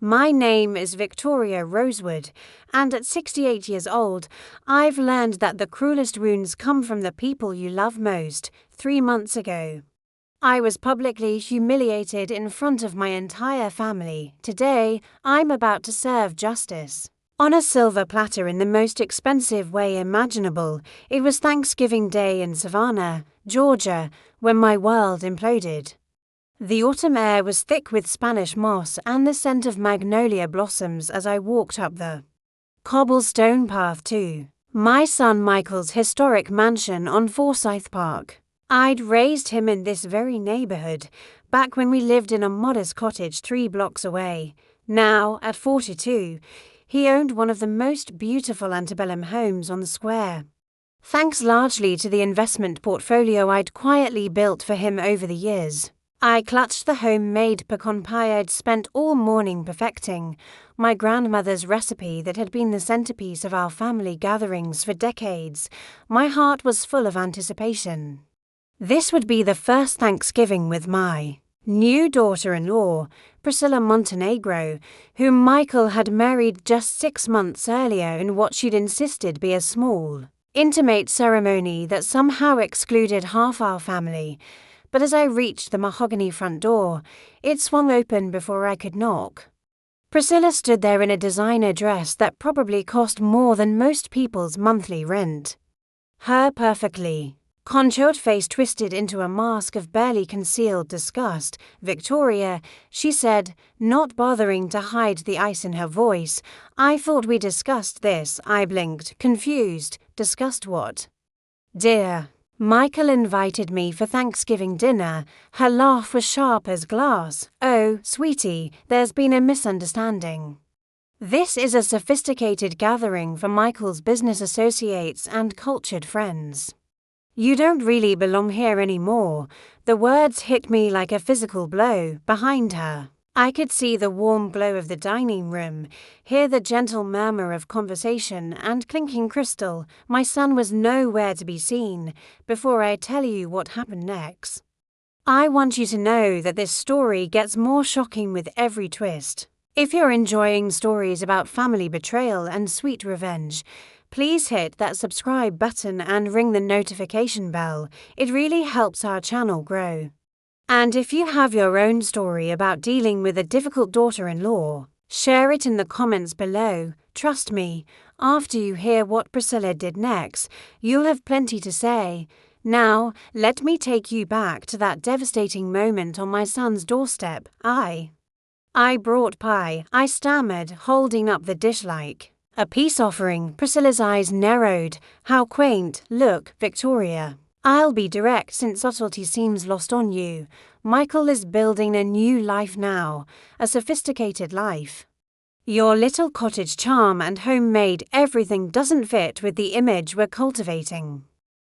My name is Victoria Rosewood, and at 68 years old, I've learned that the cruelest wounds come from the people you love most. 3 months ago, I was publicly humiliated in front of my entire family. Today, I'm about to serve justice. On a silver platter in the most expensive way imaginable. It was Thanksgiving Day in Savannah, Georgia, when my world imploded. The autumn air was thick with Spanish moss and the scent of magnolia blossoms as I walked up the cobblestone path to my son Michael's historic mansion on Forsyth Park. I'd raised him in this very neighborhood, back when we lived in a modest cottage 3 blocks away. Now, at 42, he owned one of the most beautiful antebellum homes on the square. Thanks largely to the investment portfolio I'd quietly built for him over the years. I clutched the homemade pecan pie I'd spent all morning perfecting, my grandmother's recipe that had been the centerpiece of our family gatherings for decades. My heart was full of anticipation. This would be the first Thanksgiving with my new daughter-in-law, Priscilla Montenegro, whom Michael had married just 6 months earlier in what she'd insisted be a small, intimate ceremony that somehow excluded half our family. But as I reached the mahogany front door, it swung open before I could knock. Priscilla stood there in a designer dress that probably cost more than most people's monthly rent. Her perfectly contoured face twisted into a mask of barely concealed disgust. "Victoria," she said, not bothering to hide the ice in her voice. "I thought we discussed this." I blinked, confused. "Discussed what?" "Dear, Michael invited me for Thanksgiving dinner." Her laugh was sharp as glass. "Oh, sweetie, there's been a misunderstanding. This is a sophisticated gathering for Michael's business associates and cultured friends. You don't really belong here anymore." The words hit me like a physical blow. Behind her, I could see the warm glow of the dining room, hear the gentle murmur of conversation and clinking crystal. My son was nowhere to be seen. Before I tell you what happened next, I want you to know that this story gets more shocking with every twist. If you're enjoying stories about family betrayal and sweet revenge, please hit that subscribe button and ring the notification bell. It really helps our channel grow. And if you have your own story about dealing with a difficult daughter-in-law, share it in the comments below. Trust me, after you hear what Priscilla did next, you'll have plenty to say. Now, let me take you back to that devastating moment on my son's doorstep. I brought pie, I stammered, holding up the dish like a peace offering. Priscilla's eyes narrowed. "How quaint. Look, Victoria, I'll be direct since subtlety seems lost on you. Michael is building a new life now, a sophisticated life. Your little cottage charm and homemade everything doesn't fit with the image we're cultivating."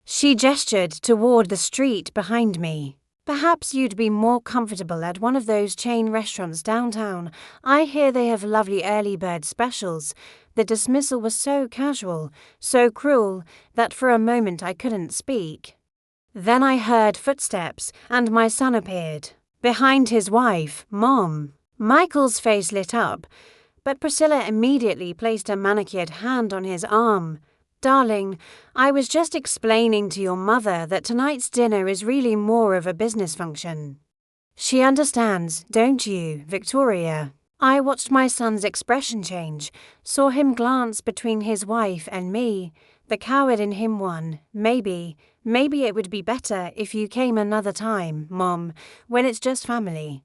She gestured toward the street behind me. "Perhaps you'd be more comfortable at one of those chain restaurants downtown. I hear they have lovely early bird specials." The dismissal was so casual, so cruel, that for a moment I couldn't speak. Then I heard footsteps, and my son appeared, behind his wife, Mom. Michael's face lit up, but Priscilla immediately placed a manicured hand on his arm. "Darling, I was just explaining to your mother that tonight's dinner is really more of a business function. She understands, don't you, Victoria?" I watched my son's expression change, saw him glance between his wife and me. The coward in him won. Maybe it would be better if you came another time, Mom, when it's just family."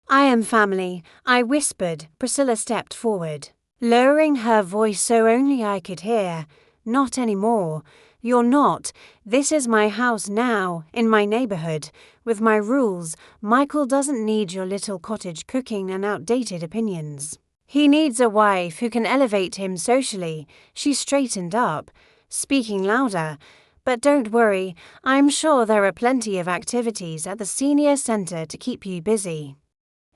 "I am family," I whispered. Priscilla stepped forward, lowering her voice so only I could hear. "Not anymore. You're not. This is my house now, in my neighborhood, with my rules. Michael doesn't need your little cottage cooking and outdated opinions. He needs a wife who can elevate him socially." She straightened up, speaking louder. "But don't worry, I'm sure there are plenty of activities at the senior center to keep you busy."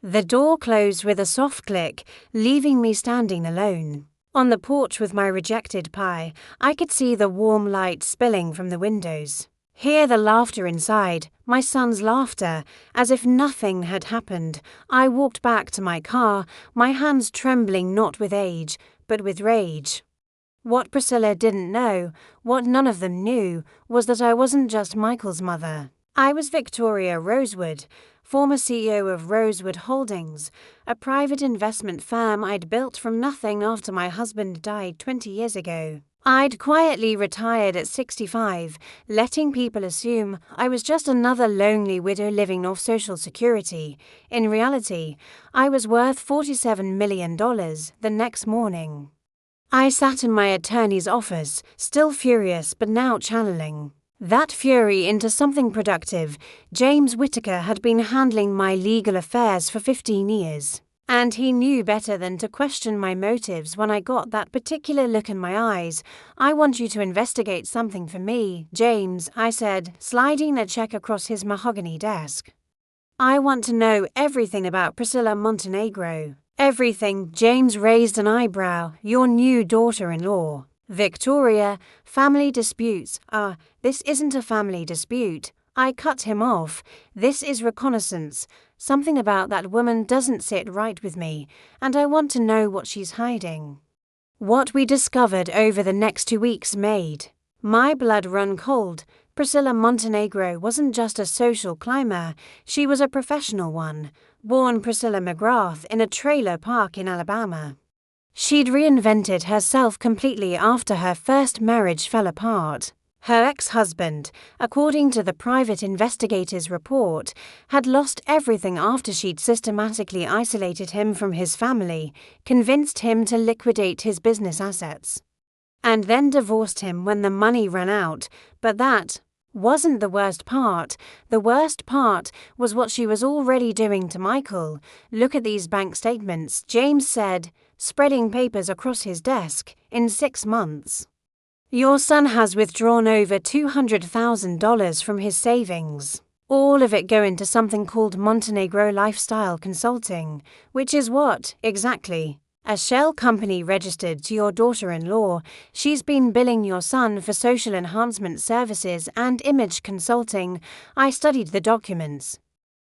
The door closed with a soft click, leaving me standing alone. On the porch with my rejected pie, I could see the warm light spilling from the windows. Hear the laughter inside, my son's laughter, as if nothing had happened. I walked back to my car, my hands trembling not with age, but with rage. What Priscilla didn't know, what none of them knew, was that I wasn't just Michael's mother. I was Victoria Rosewood, former CEO of Rosewood Holdings, a private investment firm I'd built from nothing after my husband died 20 years ago. I'd quietly retired at 65, letting people assume I was just another lonely widow living off Social Security. In reality, I was worth $47 million the next morning. I sat in my attorney's office, still furious but now channeling that fury into something productive. James Whittaker had been handling my legal affairs for 15 years, and he knew better than to question my motives when I got that particular look in my eyes. "I want you to investigate something for me, James," I said, sliding a check across his mahogany desk. "I want to know everything about Priscilla Montenegro." "Everything," James raised an eyebrow. "Your new daughter-in-law." "Victoria, family disputes." This isn't a family dispute." I cut him off. "This is reconnaissance. Something about that woman doesn't sit right with me, and I want to know what she's hiding." What we discovered over the next 2 weeks made my blood run cold. Priscilla Montenegro wasn't just a social climber, she was a professional one. Born Priscilla McGrath in a trailer park in Alabama. She'd reinvented herself completely after her first marriage fell apart. Her ex-husband, according to the private investigator's report, had lost everything after she'd systematically isolated him from his family, convinced him to liquidate his business assets, and then divorced him when the money ran out. But that wasn't the worst part. The worst part was what she was already doing to Michael. "Look at these bank statements," James said, spreading papers across his desk. "In 6 months, your son has withdrawn over $200,000 from his savings. All of it going to something called Montenegro Lifestyle Consulting." "Which is what, exactly?" "A shell company registered to your daughter-in-law. She's been billing your son for social enhancement services and image consulting." I studied the documents,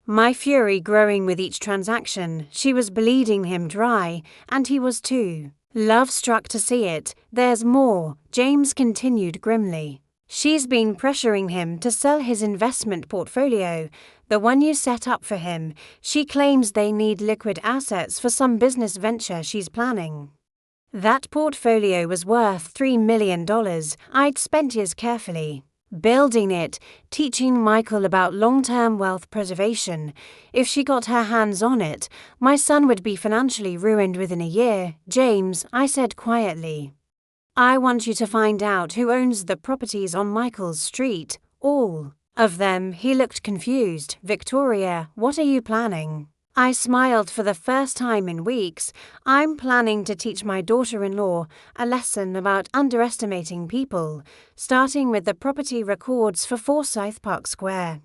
my fury growing with each transaction. She was bleeding him dry, and he was too. Love struck to see it. "There's more," James continued grimly. "She's been pressuring him to sell his investment portfolio, the one you set up for him. She claims they need liquid assets for some business venture she's planning. That portfolio was worth $3 million. I'd spent years carefully building it, teaching Michael about long-term wealth preservation. If she got her hands on it, my son would be financially ruined within a year." "James," I said quietly, "I want you to find out who owns the properties on Michael's street. All of them." He looked confused. "Victoria, what are you planning?" I smiled for the first time in weeks. "I'm planning to teach my daughter-in-law a lesson about underestimating people, starting with the property records for Forsyth Park Square."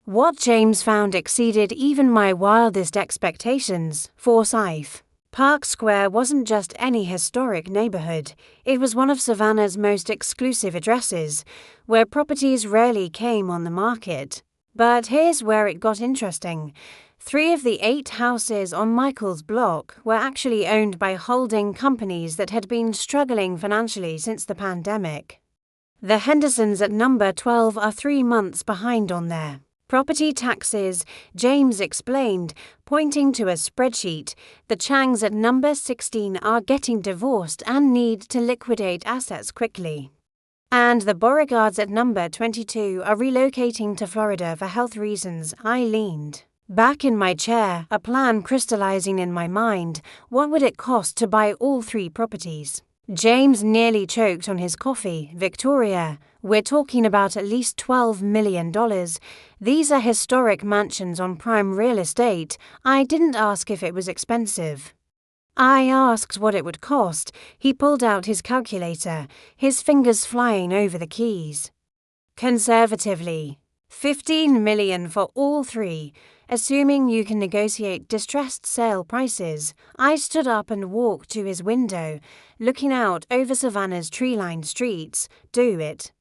What James found exceeded even my wildest expectations. Forsyth Park Square wasn't just any historic neighborhood. It was one of Savannah's most exclusive addresses, where properties rarely came on the market. But here's where it got interesting. 3 of the 8 houses on Michael's block were actually owned by holding companies that had been struggling financially since the pandemic. The Hendersons at number 12 are 3 months behind on their property taxes, James explained, pointing to a spreadsheet. The Changs at number 16 are getting divorced and need to liquidate assets quickly. And the Beauregards at number 22 are relocating to Florida for health reasons. I leaned back in my chair, a plan crystallizing in my mind. What would it cost to buy all 3 properties? James nearly choked on his coffee. "Victoria, we're talking about at least $12 million. These are historic mansions on prime real estate." I didn't ask if it was expensive. I asked what it would cost. He pulled out his calculator, his fingers flying over the keys. "Conservatively, $15 million for all 3, assuming you can negotiate distressed sale prices." I stood up and walked to his window, looking out over Savannah's tree-lined streets. "Do it."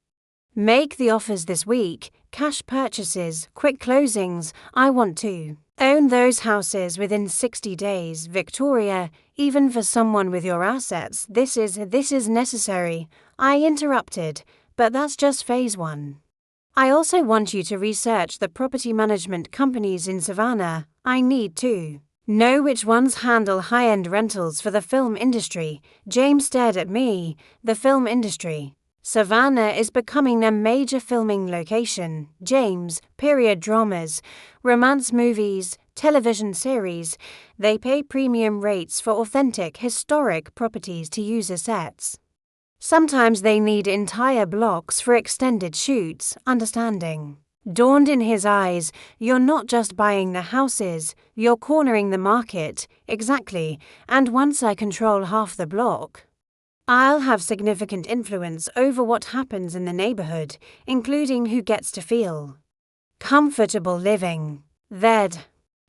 Make the offers this week, cash purchases, quick closings. I want to own those houses within 60 days, Victoria, even for someone with your assets. This is necessary. I interrupted, but that's just phase 1. I also want you to research the property management companies in Savannah. I need to know which ones handle high-end rentals for the film industry. James stared at me. The film industry. Savannah is becoming a major filming location. James, period dramas, romance movies, television series. They pay premium rates for authentic, historic properties to use as sets. Sometimes they need entire blocks for extended shoots. Understanding dawned in his eyes. You're not just buying the houses, you're cornering the market. Exactly. And once I control half the block, I'll have significant influence over what happens in the neighborhood, including who gets to feel comfortable living.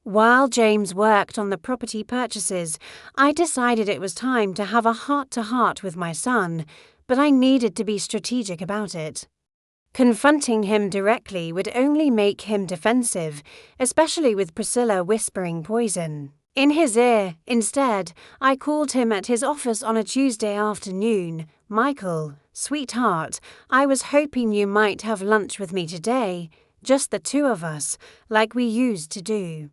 While James worked on the property purchases, I decided it was time to have a heart-to-heart with my son, but I needed to be strategic about it. Confronting him directly would only make him defensive, especially with Priscilla whispering poison in his ear. Instead, I called him at his office on a Tuesday afternoon. Michael, sweetheart, I was hoping you might have lunch with me today, just the two of us, like we used to do.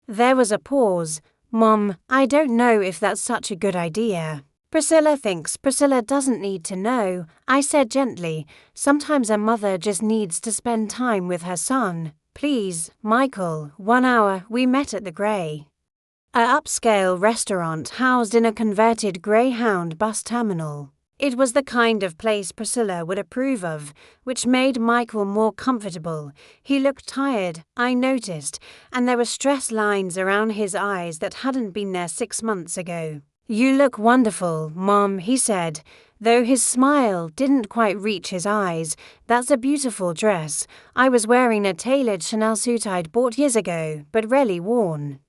There was a pause. Mom, I don't know if that's such a good idea. Priscilla thinks Priscilla doesn't need to know, I said gently. Sometimes a mother just needs to spend time with her son. Please, Michael, 1 hour. We met at the Grey, a upscale restaurant housed in a converted Greyhound bus terminal. It was the kind of place Priscilla would approve of, which made Michael more comfortable. He looked tired, I noticed, and there were stress lines around his eyes that hadn't been there 6 months ago. You look wonderful, Mom, he said, though his smile didn't quite reach his eyes. That's a beautiful dress. I was wearing a tailored Chanel suit I'd bought years ago, but rarely worn.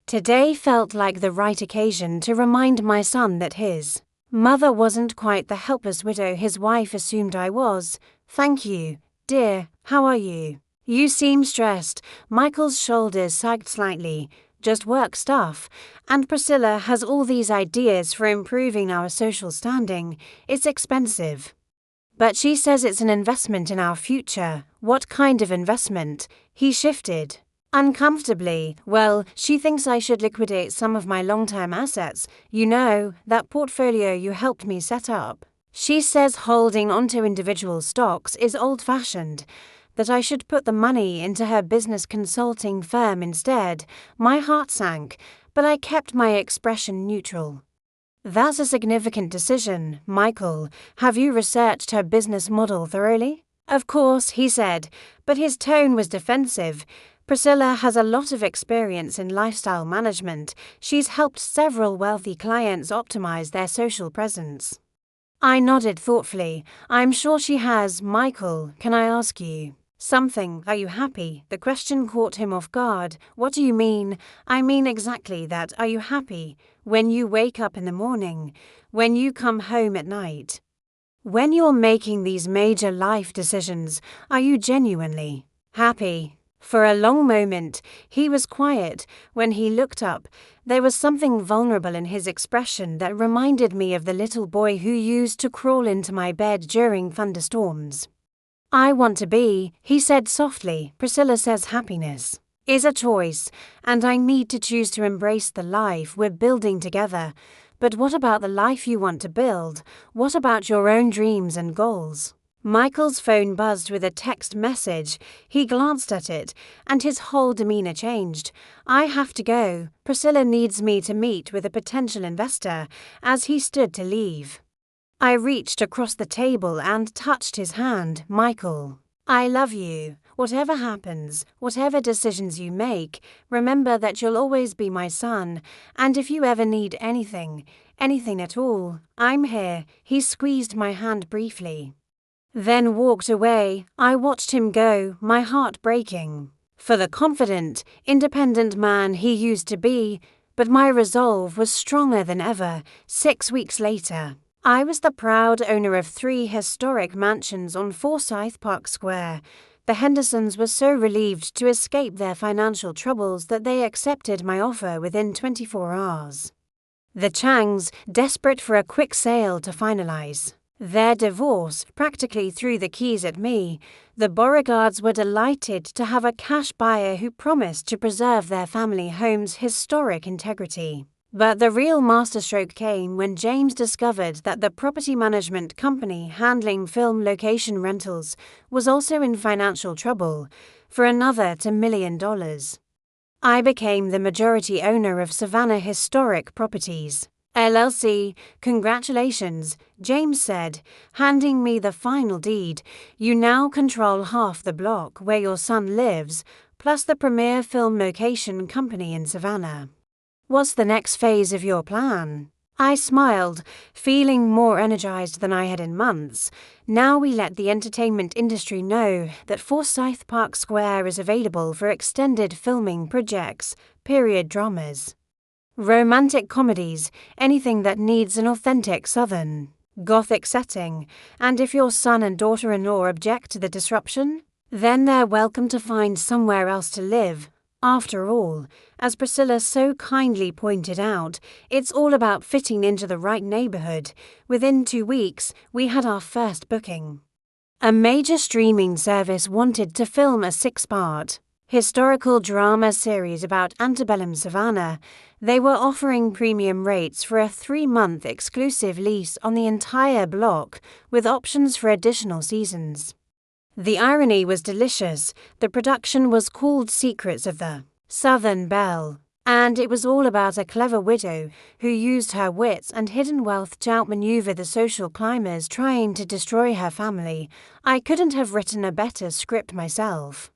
Today felt like the right occasion to remind my son that his mother wasn't quite the helpless widow his wife assumed I was. Thank you, dear. How are you? You seem stressed. Michael's shoulders sagged slightly. Just work stuff. And Priscilla has all these ideas for improving our social standing. It's expensive. But she says it's an investment in our future. What kind of investment? He shifted uncomfortably. Well, she thinks I should liquidate some of my long-term assets. You know, that portfolio you helped me set up. She says holding onto individual stocks is old-fashioned, that I should put the money into her business consulting firm instead. My heart sank, but I kept my expression neutral. That's a significant decision, Michael. Have you researched her business model thoroughly? Of course, he said, but his tone was defensive. Priscilla has a lot of experience in lifestyle management. She's helped several wealthy clients optimize their social presence. I nodded thoughtfully. I'm sure she has. Michael, can I ask you something? Are you happy? The question caught him off guard. What do you mean? I mean exactly that. Are you happy when you wake up in the morning, when you come home at night? When you're making these major life decisions, are you genuinely happy? For a long moment, he was quiet. When he looked up, there was something vulnerable in his expression that reminded me of the little boy who used to crawl into my bed during thunderstorms. I want to be, he said softly. Priscilla says happiness is a choice, and I need to choose to embrace the life we're building together. But what about the life you want to build? What about your own dreams and goals? Michael's phone buzzed with a text message. He glanced at it, and his whole demeanor changed. I have to go. Priscilla needs me to meet with a potential investor. As he stood to leave, I reached across the table and touched his hand. Michael, I love you. Whatever happens, whatever decisions you make, remember that you'll always be my son, and if you ever need anything at all, I'm here. He squeezed my hand briefly, then walked away. I watched him go, my heart breaking for the confident, independent man he used to be, but my resolve was stronger than ever. 6 weeks later, I was the proud owner of 3 historic mansions on Forsyth Park Square. The Hendersons were so relieved to escape their financial troubles that they accepted my offer within 24 hours. The Changs, desperate for a quick sale to finalize their divorce, practically threw the keys at me. The Beauregards were delighted to have a cash buyer who promised to preserve their family home's historic integrity. But the real masterstroke came when James discovered that the property management company handling film location rentals was also in financial trouble for another $2 million. I became the majority owner of Savannah Historic Properties, LLC. Congratulations, James said, handing me the final deed. You now control half the block where your son lives, plus the premier film location company in Savannah. What's the next phase of your plan? I smiled, feeling more energized than I had in months. Now we let the entertainment industry know that Forsyth Park Square is available for extended filming projects, period dramas, romantic comedies, anything that needs an authentic Southern, Gothic setting, and if your son and daughter-in-law object to the disruption, then they're welcome to find somewhere else to live. After all, as Priscilla so kindly pointed out, it's all about fitting into the right neighborhood. Within 2 weeks, we had our first booking. A major streaming service wanted to film a 6-part historical drama series about antebellum Savannah. They were offering premium rates for a 3-month exclusive lease on the entire block, with options for additional seasons. The irony was delicious. The production was called Secrets of the Southern Belle, and it was all about a clever widow who used her wits and hidden wealth to outmaneuver the social climbers trying to destroy her family. I couldn't have written a better script myself.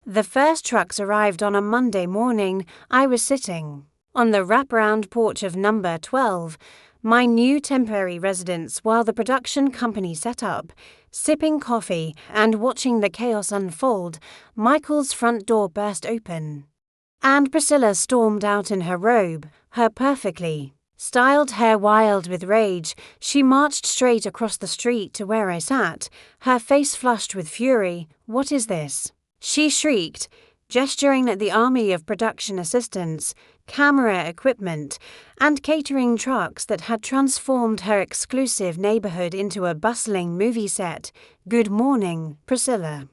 The first trucks arrived on a Monday morning. I was sitting on the wraparound porch of number 12, my new temporary residence, while the production company set up, sipping coffee and watching the chaos unfold. Michael's front door burst open, and Priscilla stormed out in her robe, her perfectly styled hair wild with rage. She marched straight across the street to where I sat, her face flushed with fury. "What is this?" she shrieked, gesturing at the army of production assistants, camera equipment, and catering trucks that had transformed her exclusive neighborhood into a bustling movie set. "Good morning, Priscilla,"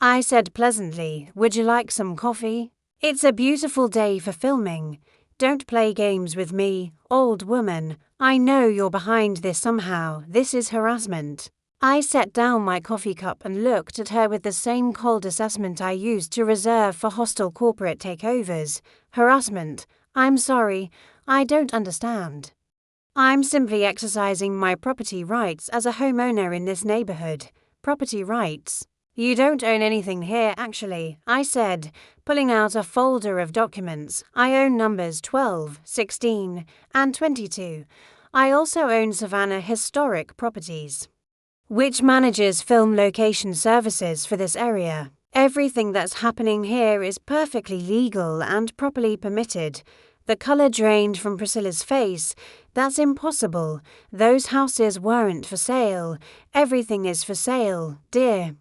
I said pleasantly. "Would you like some coffee? It's a beautiful day for filming. Don't play games with me, old woman. I know you're behind this somehow. This is harassment." I set down my coffee cup and looked at her with the same cold assessment I used to reserve for hostile corporate takeovers. "Harassment? I'm sorry, I don't understand. I'm simply exercising my property rights as a homeowner in this neighborhood." "Property rights? You don't own anything here, actually," I said, pulling out a folder of documents. "I own numbers 12, 16, and 22. I also own Savannah Historic Properties, which manages film location services for this area. Everything that's happening here is perfectly legal and properly permitted." The color drained from Priscilla's face. "That's impossible. Those houses weren't for sale. Everything is for sale, dear.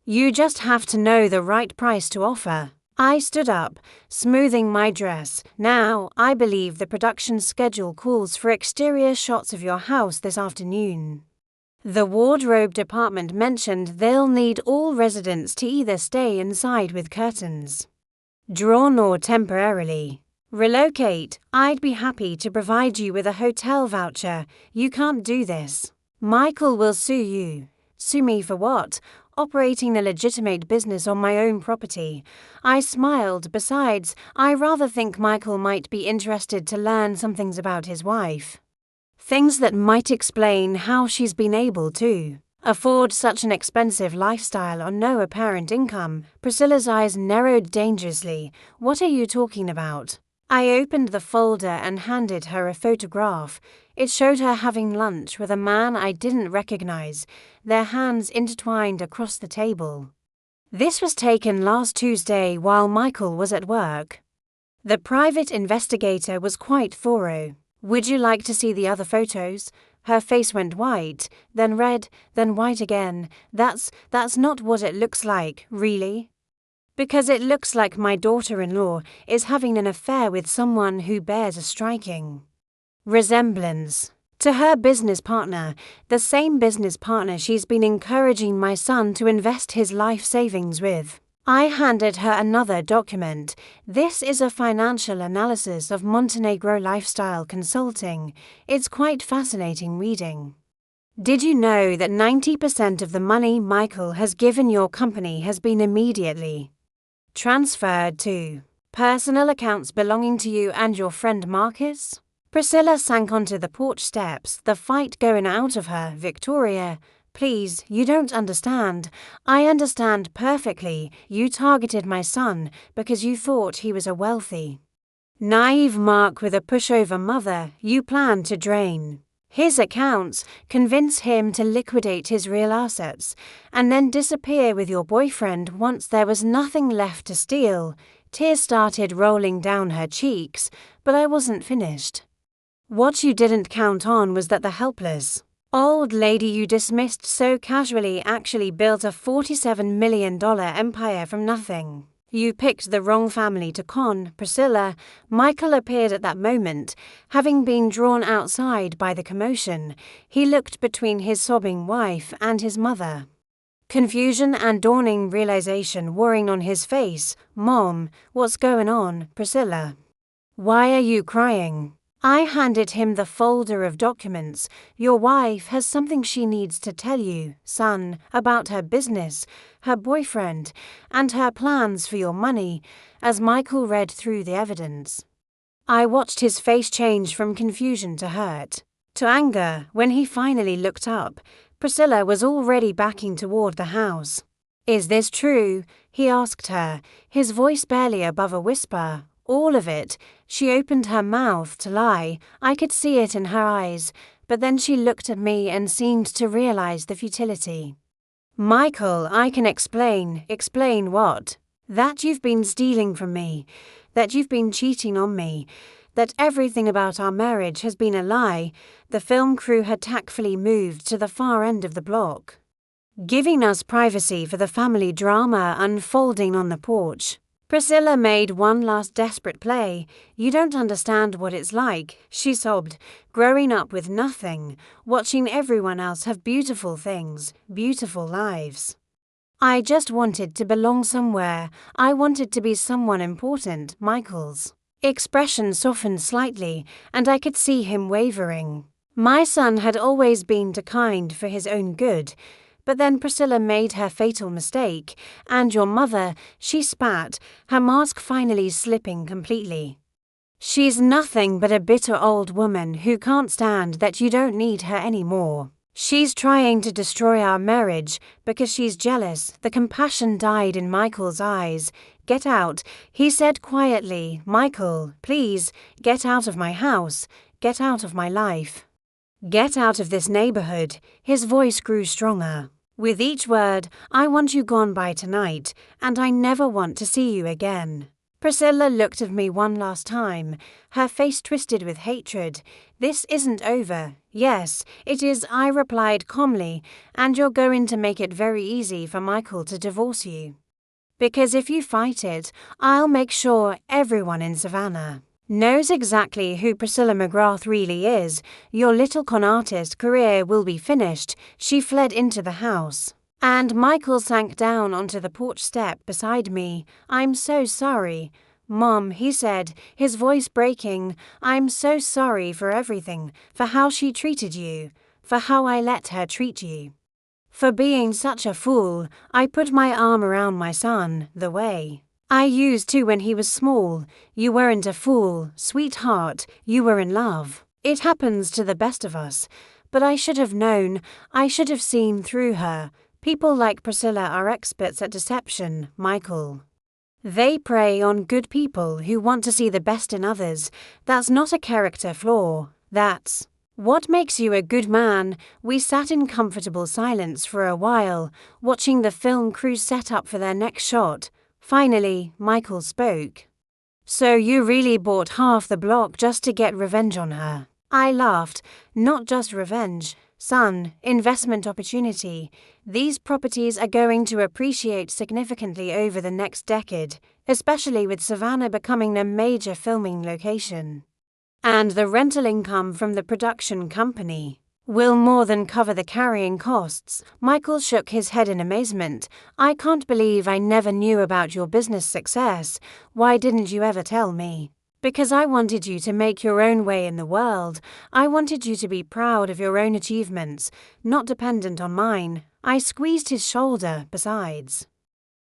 You just have to know the right price to offer." I stood up, smoothing my dress. "Now, I believe the production schedule calls for exterior shots of your house this afternoon. The wardrobe department mentioned they'll need all residents to either stay inside with curtains drawn or temporarily relocate. I'd be happy to provide you with a hotel voucher. You can't do this. Michael will sue you." "Sue me for what? Operating a legitimate business on my own property." I smiled. "Besides, I rather think Michael might be interested to learn some things about his wife. Things that might explain how she's been able to afford such an expensive lifestyle on no apparent income." Priscilla's eyes narrowed dangerously. "What are you talking about?" I opened the folder and handed her a photograph. It showed her having lunch with a man I didn't recognize, their hands intertwined across the table. This was taken last Tuesday while Michael was at work. The private investigator was quite thorough. "Would you like to see the other photos?" Her face went white, then red, then white again. That's not what it looks like, really. Because it looks like my daughter-in-law is having an affair with someone who bears a striking resemblance to her business partner, the same business partner she's been encouraging my son to invest his life savings with. I handed her another document. This is a financial analysis of Montenegro Lifestyle Consulting. It's quite fascinating reading. Did you know that 90% of the money Michael has given your company has been immediately transferred to personal accounts belonging to you and your friend Marcus? Priscilla sank onto the porch steps, the fight going out of her. Victoria, please, you don't understand. I understand perfectly. You targeted my son because you thought he was a wealthy, naive Mark with a pushover mother. You planned to drain his accounts, convince him to liquidate his real assets, and then disappear with your boyfriend once there was nothing left to steal. Tears started rolling down her cheeks, but I wasn't finished. What you didn't count on was that the helpless old lady you dismissed so casually actually built a $47 million empire from nothing. You picked the wrong family to con, Priscilla. Michael appeared at that moment, having been drawn outside by the commotion. He looked between his sobbing wife and his mother, confusion and dawning realization warring on his face. Mom, what's going on, Priscilla? Why are you crying? I handed him the folder of documents. Your wife has something she needs to tell you, son, about her business, her boyfriend, and her plans for your money, as Michael read through the evidence. I watched his face change from confusion to hurt, to anger. When he finally looked up, Priscilla was already backing toward the house. Is this true? He asked her, his voice barely above a whisper. All of it. She opened her mouth to lie. I could see it in her eyes, but then she looked at me and seemed to realize the futility. Michael, I can explain. Explain what? That you've been stealing from me, that you've been cheating on me, that everything about our marriage has been a lie. The film crew had tactfully moved to the far end of the block, giving us privacy for the family drama unfolding on the porch. Priscilla made one last desperate play. You don't understand what it's like, she sobbed, growing up with nothing, watching everyone else have beautiful things, beautiful lives. I just wanted to belong somewhere. I wanted to be someone important. Michael's expression softened slightly, and I could see him wavering. My son had always been too kind for his own good. But then Priscilla made her fatal mistake, and your mother, she spat, her mask finally slipping completely. She's nothing but a bitter old woman who can't stand that you don't need her anymore. She's trying to destroy our marriage because she's jealous. The compassion died in Michael's eyes. Get out, he said quietly. Michael, please, get out of my house. Get out of my life. Get out of this neighborhood. His voice grew stronger. With each word, I want you gone by tonight, and I never want to see you again. Priscilla looked at me one last time, her face twisted with hatred. This isn't over. Yes, it is, I replied calmly, and you're going to make it very easy for Michael to divorce you. Because if you fight it, I'll make sure everyone in Savannah knows exactly who Priscilla McGrath really is. Your little con artist career will be finished. She fled into the house, and Michael sank down onto the porch step beside me. I'm so sorry, Mom, he said, his voice breaking. I'm so sorry for everything, for how she treated you, for how I let her treat you, for being such a fool. I put my arm around my son, the way I used to when he was small. You weren't a fool, sweetheart, you were in love. It happens to the best of us. But I should have known, I should have seen through her. People like Priscilla are experts at deception, Michael. They prey on good people who want to see the best in others. That's not a character flaw. That's what makes you a good man. We sat in comfortable silence for a while, watching the film crew set up for their next shot. Finally, Michael spoke. So you really bought half the block just to get revenge on her? I laughed. Not just revenge, son, investment opportunity. These properties are going to appreciate significantly over the next decade, especially with Savannah becoming a major filming location. And the rental income from the production company will more than cover the carrying costs. Michael shook his head in amazement. I can't believe I never knew about your business success. Why didn't you ever tell me? Because I wanted you to make your own way in the world. I wanted you to be proud of your own achievements, not dependent on mine. I squeezed his shoulder, besides.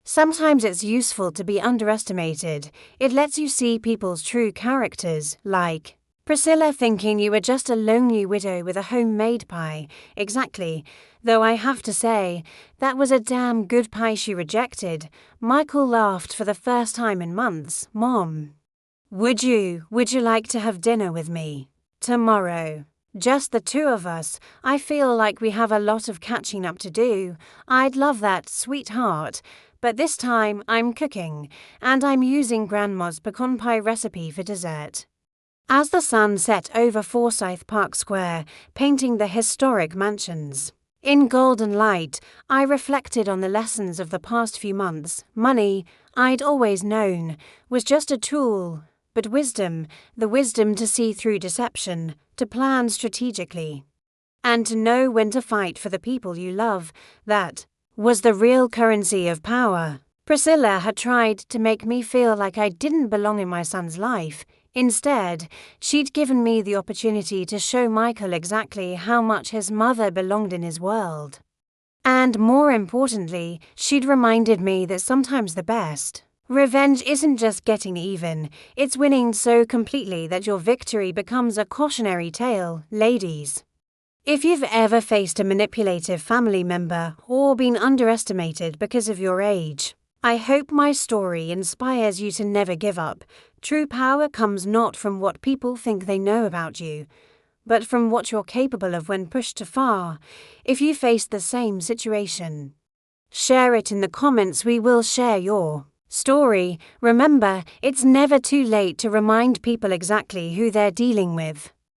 Sometimes it's useful to be underestimated. It lets you see people's true characters, like Priscilla thinking you were just a lonely widow with a homemade pie. Exactly. Though I have to say, that was a damn good pie she rejected. Michael laughed for the first time in months. Mom. Would you like to have dinner with me? Tomorrow. Just the two of us. I feel like we have a lot of catching up to do. I'd love that, sweetheart. But this time I'm cooking, and I'm using Grandma's pecan pie recipe for dessert. As the sun set over Forsyth Park Square, painting the historic mansions in golden light, I reflected on the lessons of the past few months. Money, I'd always known, was just a tool, but wisdom, the wisdom to see through deception, to plan strategically, and to know when to fight for the people you love, that was the real currency of power. Priscilla had tried to make me feel like I didn't belong in my son's life. Instead, she'd given me the opportunity to show Michael exactly how much his mother belonged in his world. And more importantly, she'd reminded me that sometimes the best revenge isn't just getting even, it's winning so completely that your victory becomes a cautionary tale. Ladies, if you've ever faced a manipulative family member or been underestimated because of your age, I hope my story inspires you to never give up. True power comes not from what people think they know about you, but from what you're capable of when pushed too far. If you face the same situation, share it in the comments. We will share your story. Remember, it's never too late to remind people exactly who they're dealing with.